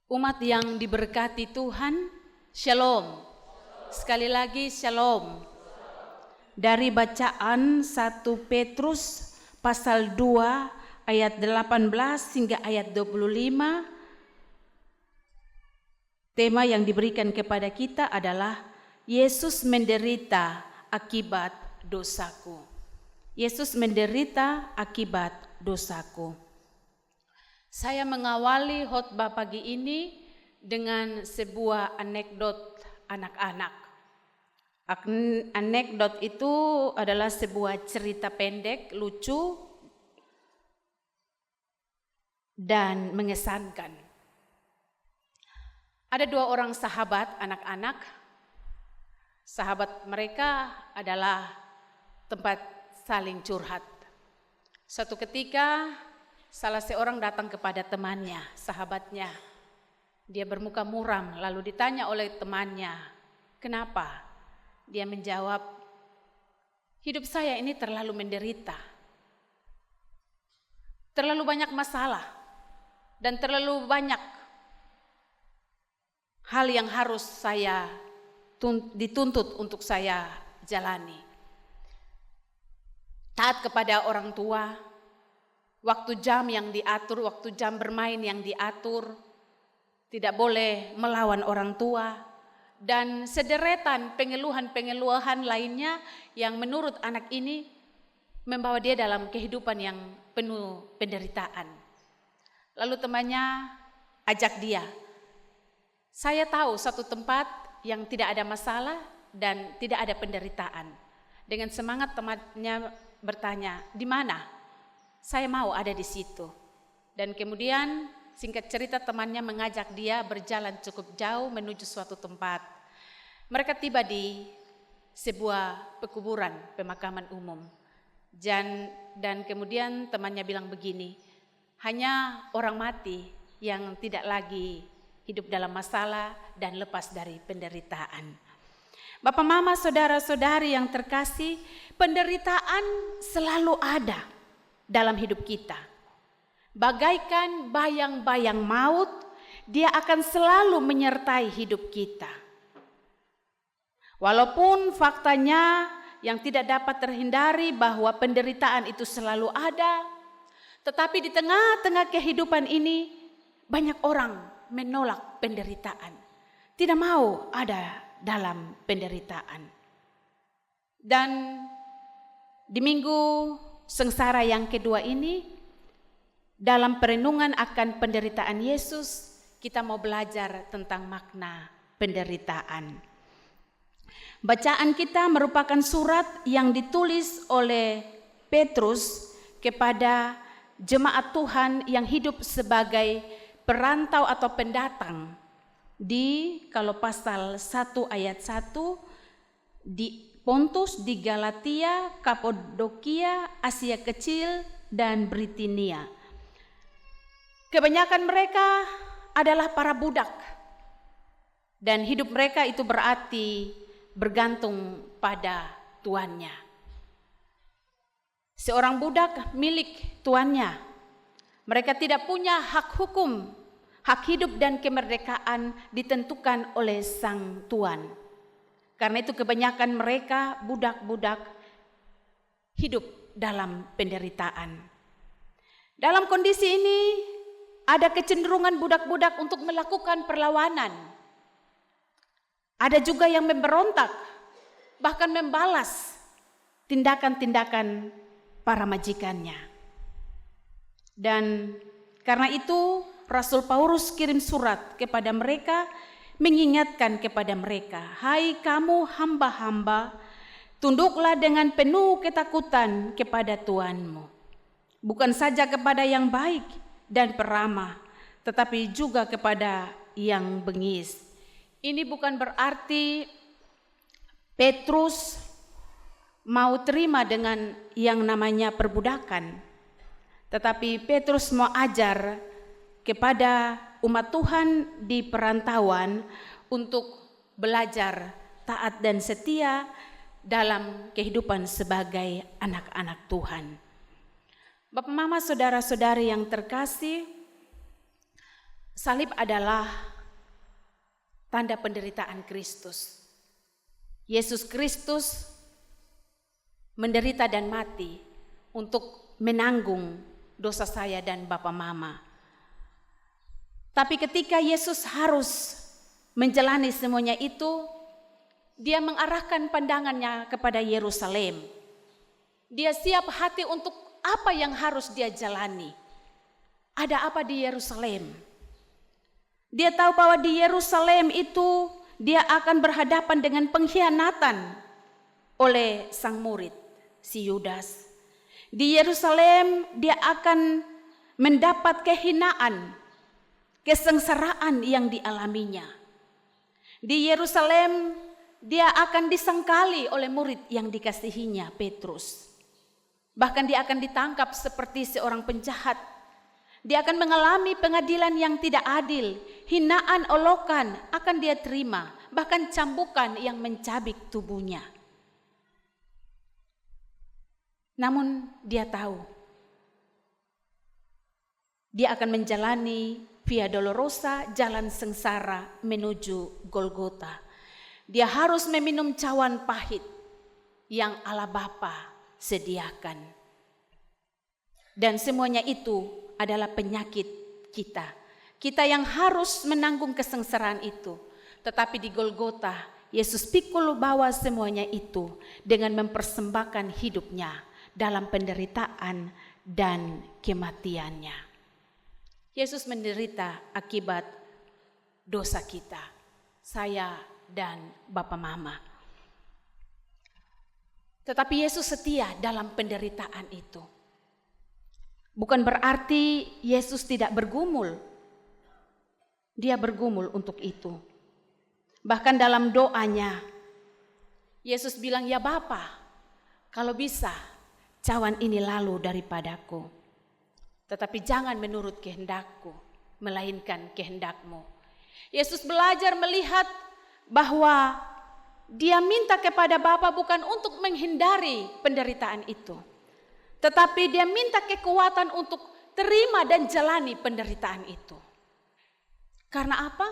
Umat yang diberkati Tuhan, Shalom. Sekali lagi Shalom. Dari bacaan 1 Petrus pasal 2 ayat 18 hingga ayat 25, tema yang diberikan kepada kita adalah Yesus menderita akibat dosaku. Yesus menderita akibat dosaku. Saya mengawali khotbah pagi ini dengan sebuah anekdot anak-anak. Anekdot itu adalah sebuah cerita pendek, lucu, dan mengesankan. Ada dua orang sahabat anak-anak. Sahabat mereka adalah tempat saling curhat. Suatu ketika salah seorang datang kepada temannya, sahabatnya. Dia bermuka muram, lalu ditanya oleh temannya, "Kenapa?" Dia menjawab, "Hidup saya ini terlalu menderita. Terlalu banyak masalah dan terlalu banyak hal yang harus saya dituntut untuk saya jalani. Taat kepada orang tua, waktu jam yang diatur, waktu jam bermain yang diatur, tidak boleh melawan orang tua, dan sederetan pengeluhan-pengeluhan lainnya yang menurut anak ini membawa dia dalam kehidupan yang penuh penderitaan." Lalu temannya ajak dia, "Saya tahu satu tempat yang tidak ada masalah dan tidak ada penderitaan." Dengan semangat temannya bertanya, "Di mana?" "Saya mau ada di situ." Dan kemudian singkat cerita temannya mengajak dia berjalan cukup jauh menuju suatu tempat. Mereka tiba di sebuah pekuburan pemakaman umum. Dan kemudian temannya bilang begini, "Hanya orang mati yang tidak lagi hidup dalam masalah dan lepas dari penderitaan." Bapak, mama, saudara-saudari yang terkasih, penderitaan selalu ada dalam hidup kita. Bagaikan bayang-bayang maut, dia akan selalu menyertai hidup kita. Walaupun faktanya yang tidak dapat terhindari bahwa penderitaan itu selalu ada, tetapi di tengah-tengah kehidupan ini banyak orang menolak penderitaan, tidak mau ada dalam penderitaan. Dan di minggu sengsara yang kedua ini, dalam perenungan akan penderitaan Yesus, kita mau belajar tentang makna penderitaan. Bacaan kita merupakan surat yang ditulis oleh Petrus kepada jemaat Tuhan yang hidup sebagai perantau atau pendatang di, kalau pasal 1 ayat 1, di Pontus, di Galatia, Kapadokia, Asia Kecil, dan Britania. Kebanyakan mereka adalah para budak, dan hidup mereka itu berarti bergantung pada tuannya. Seorang budak milik tuannya. Mereka tidak punya hak hukum, hak hidup dan kemerdekaan ditentukan oleh sang tuan. Karena itu kebanyakan mereka budak-budak hidup dalam penderitaan. Dalam kondisi ini ada kecenderungan budak-budak untuk melakukan perlawanan. Ada juga yang memberontak, bahkan membalas tindakan-tindakan para majikannya. Dan karena itu Rasul Paulus kirim surat kepada mereka, mengingatkan kepada mereka, "Hai kamu hamba-hamba, tunduklah dengan penuh ketakutan kepada Tuanmu, bukan saja kepada yang baik dan peramah, tetapi juga kepada yang bengis." Ini bukan berarti Petrus mau terima dengan yang namanya perbudakan, tetapi Petrus mau ajar kepada umat Tuhan di perantauan untuk belajar taat dan setia dalam kehidupan sebagai anak-anak Tuhan. Bapak, mama, saudara-saudari yang terkasih, Salib adalah tanda penderitaan Kristus. Yesus Kristus menderita dan mati untuk menanggung dosa saya dan Bapa Mama. Tapi ketika Yesus harus menjalani semuanya itu, dia mengarahkan pandangannya kepada Yerusalem. Dia siap hati untuk apa yang harus dia jalani. Ada apa di Yerusalem? Dia tahu bahwa di Yerusalem itu dia akan berhadapan dengan pengkhianatan oleh sang murid, si Yudas. Di Yerusalem dia akan mendapat kehinaan, kesengsaraan yang dialaminya. Di Yerusalem dia akan disangkali oleh murid yang dikasihinya, Petrus. Bahkan dia akan ditangkap seperti seorang penjahat. Dia akan mengalami pengadilan yang tidak adil, hinaan, olokan akan dia terima, bahkan cambukan yang mencabik tubuhnya. Namun dia tahu, dia akan menjalani Via Dolorosa, jalan sengsara menuju Golgota. Dia harus meminum cawan pahit yang Allah Bapa sediakan. Dan semuanya itu adalah penyakit kita. Kita yang harus menanggung kesengsaraan itu. Tetapi di Golgota, Yesus pikul bawa semuanya itu dengan mempersembahkan hidupnya dalam penderitaan dan kematiannya. Yesus menderita akibat dosa kita, saya dan Bapa Mama. Tetapi Yesus setia dalam penderitaan itu. Bukan berarti Yesus tidak bergumul. Dia bergumul untuk itu. Bahkan dalam doanya, Yesus bilang, "Ya Bapa, kalau bisa, cawan ini lalu daripadaku. Tetapi jangan menurut kehendakku, melainkan kehendak-Mu." Yesus belajar melihat bahwa dia minta kepada Bapa bukan untuk menghindari penderitaan itu. Tetapi dia minta kekuatan untuk terima dan jalani penderitaan itu. Karena apa?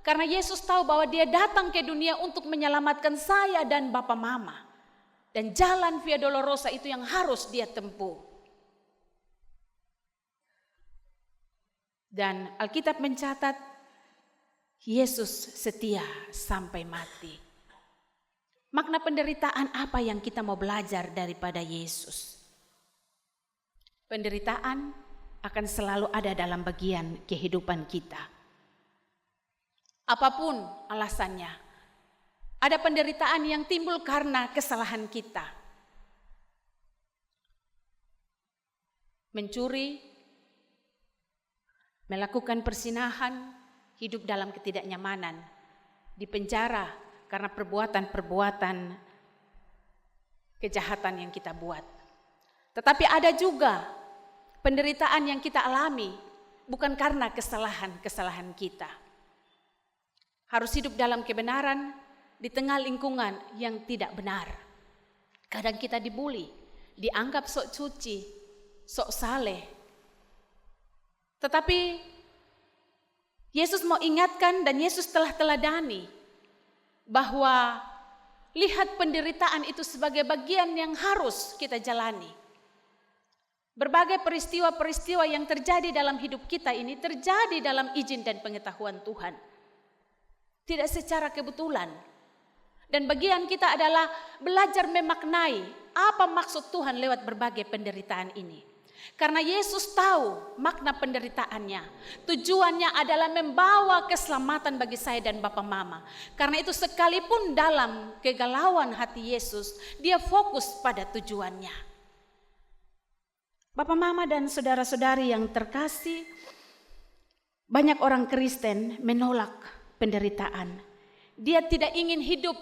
Karena Yesus tahu bahwa dia datang ke dunia untuk menyelamatkan saya dan Bapa Mama. Dan jalan Via Dolorosa itu yang harus dia tempuh. Dan Alkitab mencatat Yesus setia sampai mati. Makna penderitaan apa yang kita mau belajar daripada Yesus? Penderitaan akan selalu ada dalam bagian kehidupan kita. Apapun alasannya, ada penderitaan yang timbul karena kesalahan kita. Mencuri, melakukan persinahan, hidup dalam ketidaknyamanan, dipenjara karena perbuatan-perbuatan kejahatan yang kita buat. Tetapi ada juga penderitaan yang kita alami bukan karena kesalahan-kesalahan kita. Harus hidup dalam kebenaran di tengah lingkungan yang tidak benar. Kadang kita dibuli, dianggap sok suci, sok saleh. Tetapi Yesus mau ingatkan dan Yesus telah teladani bahwa lihat penderitaan itu sebagai bagian yang harus kita jalani. Berbagai peristiwa-peristiwa yang terjadi dalam hidup kita ini terjadi dalam izin dan pengetahuan Tuhan. Tidak secara kebetulan. Dan bagian kita adalah belajar memaknai apa maksud Tuhan lewat berbagai penderitaan ini. Karena Yesus tahu makna penderitaannya. Tujuannya adalah membawa keselamatan bagi saya dan Bapa Mama. Karena itu sekalipun dalam kegalauan hati Yesus, dia fokus pada tujuannya. Bapak, Mama, dan saudara-saudari yang terkasih, banyak orang Kristen menolak penderitaan. Dia tidak ingin hidup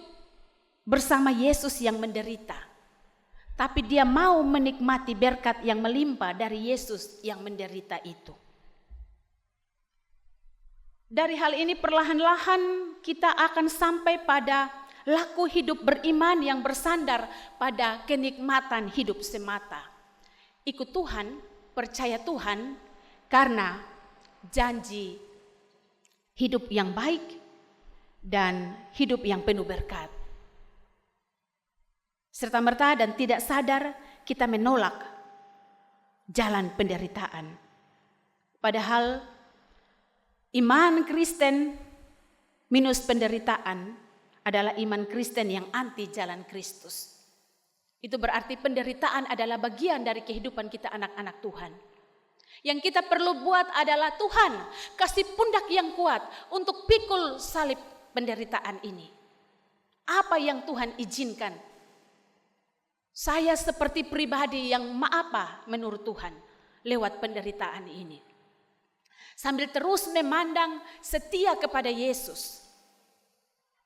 bersama Yesus yang menderita. Tapi dia mau menikmati berkat yang melimpah dari Yesus yang menderita itu. Dari hal ini perlahan-lahan kita akan sampai pada laku hidup beriman yang bersandar pada kenikmatan hidup semata. Ikut Tuhan, percaya Tuhan karena janji hidup yang baik, dan hidup yang penuh berkat. Serta-merta dan tidak sadar kita menolak jalan penderitaan. Padahal iman Kristen minus penderitaan adalah iman Kristen yang anti jalan Kristus. Itu berarti penderitaan adalah bagian dari kehidupan kita anak-anak Tuhan. Yang kita perlu buat adalah Tuhan kasih pundak yang kuat untuk pikul salib penderitaan ini. Apa yang Tuhan izinkan? Saya seperti pribadi yang apa menurut Tuhan lewat penderitaan ini. Sambil terus memandang setia kepada Yesus.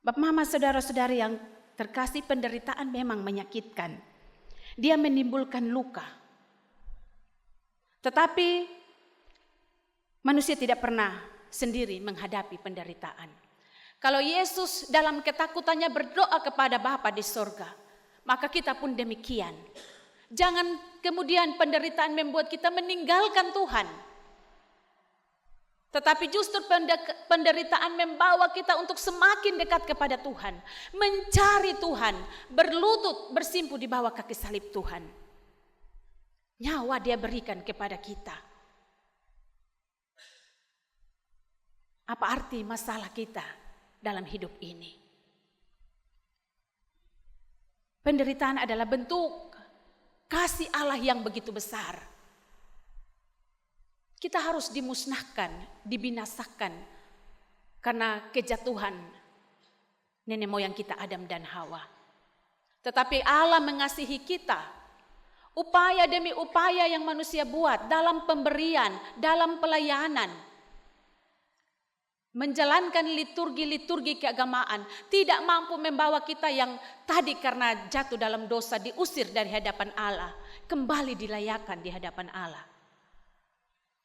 Bapak, mama, saudara-saudari yang terkasih, penderitaan memang menyakitkan. Dia menimbulkan luka. Tetapi manusia tidak pernah sendiri menghadapi penderitaan. Kalau Yesus dalam ketakutannya berdoa kepada Bapa di sorga, maka kita pun demikian. Jangan kemudian penderitaan membuat kita meninggalkan Tuhan. Tetapi justru penderitaan membawa kita untuk semakin dekat kepada Tuhan. Mencari Tuhan, berlutut, bersimpu di bawah kaki salib Tuhan. Nyawa Dia berikan kepada kita. Apa arti masalah kita dalam hidup ini? Penderitaan adalah bentuk kasih Allah yang begitu besar. Kita harus dimusnahkan, dibinasakan karena kejatuhan nenek moyang kita Adam dan Hawa. Tetapi Allah mengasihi kita. Upaya demi upaya yang manusia buat dalam pemberian, dalam pelayanan, menjalankan liturgi-liturgi keagamaan tidak mampu membawa kita yang tadi karena jatuh dalam dosa diusir dari hadapan Allah, kembali dilayakan di hadapan Allah.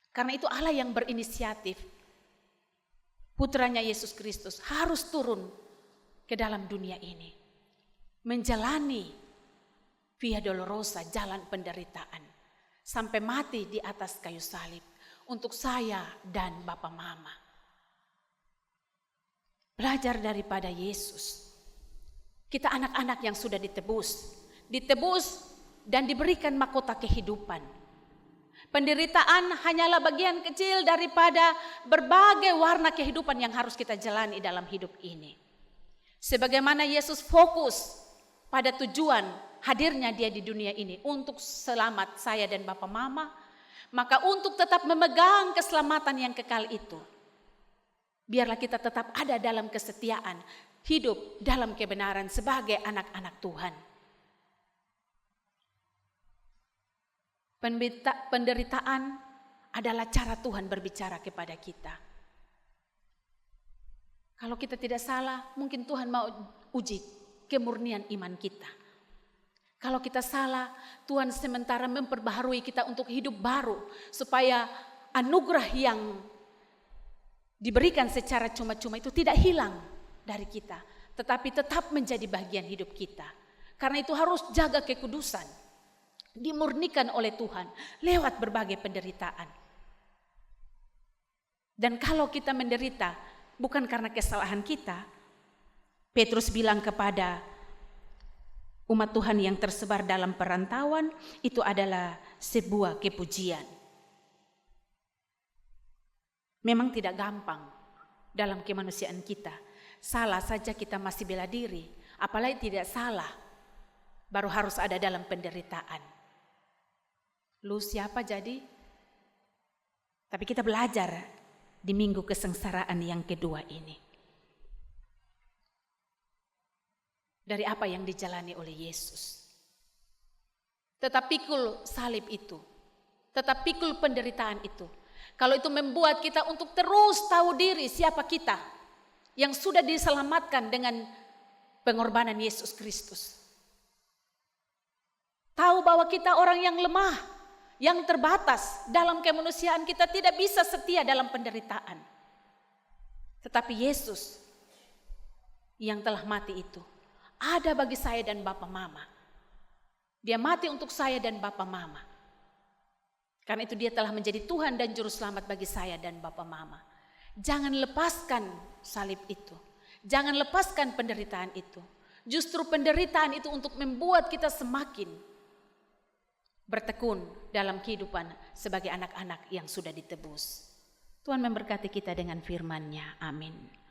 Karena itu Allah yang berinisiatif. Putranya Yesus Kristus harus turun ke dalam dunia ini. Menjalani via dolorosa, jalan penderitaan. Sampai mati di atas kayu salib. Untuk saya dan Bapa Mama. Belajar daripada Yesus. Kita anak-anak yang sudah ditebus. Ditebus dan diberikan mahkota kehidupan. Penderitaan hanyalah bagian kecil daripada berbagai warna kehidupan yang harus kita jalani dalam hidup ini. Sebagaimana Yesus fokus pada tujuan hadirnya Dia di dunia ini untuk selamat saya dan Bapa Mama, maka untuk tetap memegang keselamatan yang kekal itu, biarlah kita tetap ada dalam kesetiaan, hidup dalam kebenaran sebagai anak-anak Tuhan. Penderitaan adalah cara Tuhan berbicara kepada kita. Kalau kita tidak salah, mungkin Tuhan mau uji kemurnian iman kita. Kalau kita salah, Tuhan sementara memperbaharui kita untuk hidup baru, supaya anugerah yang diberikan secara cuma-cuma itu tidak hilang dari kita, tetapi tetap menjadi bagian hidup kita. Karena itu harus jaga kekudusan. Dimurnikan oleh Tuhan lewat berbagai penderitaan. Dan kalau kita menderita bukan karena kesalahan kita, Petrus bilang kepada umat Tuhan yang tersebar dalam perantauan, itu adalah sebuah kepujian. Memang tidak gampang dalam kemanusiaan kita. Salah saja kita masih bela diri, apalagi tidak salah baru harus ada dalam penderitaan. Lu siapa jadi? Tapi kita belajar di minggu kesengsaraan yang kedua ini. Dari apa yang dijalani oleh Yesus. Tetap pikul salib itu. Tetap pikul penderitaan itu. Kalau itu membuat kita untuk terus tahu diri siapa kita. Yang sudah diselamatkan dengan pengorbanan Yesus Kristus. Tahu bahwa kita orang yang lemah. Yang terbatas dalam kemanusiaan kita tidak bisa setia dalam penderitaan. Tetapi Yesus yang telah mati itu ada bagi saya dan Bapa Mama. Dia mati untuk saya dan Bapa Mama. Karena itu Dia telah menjadi Tuhan dan Juru Selamat bagi saya dan Bapa Mama. Jangan lepaskan salib itu. Jangan lepaskan penderitaan itu. Justru penderitaan itu untuk membuat kita semakin bertekun dalam kehidupan sebagai anak-anak yang sudah ditebus. Tuhan memberkati kita dengan firman-Nya. Amin.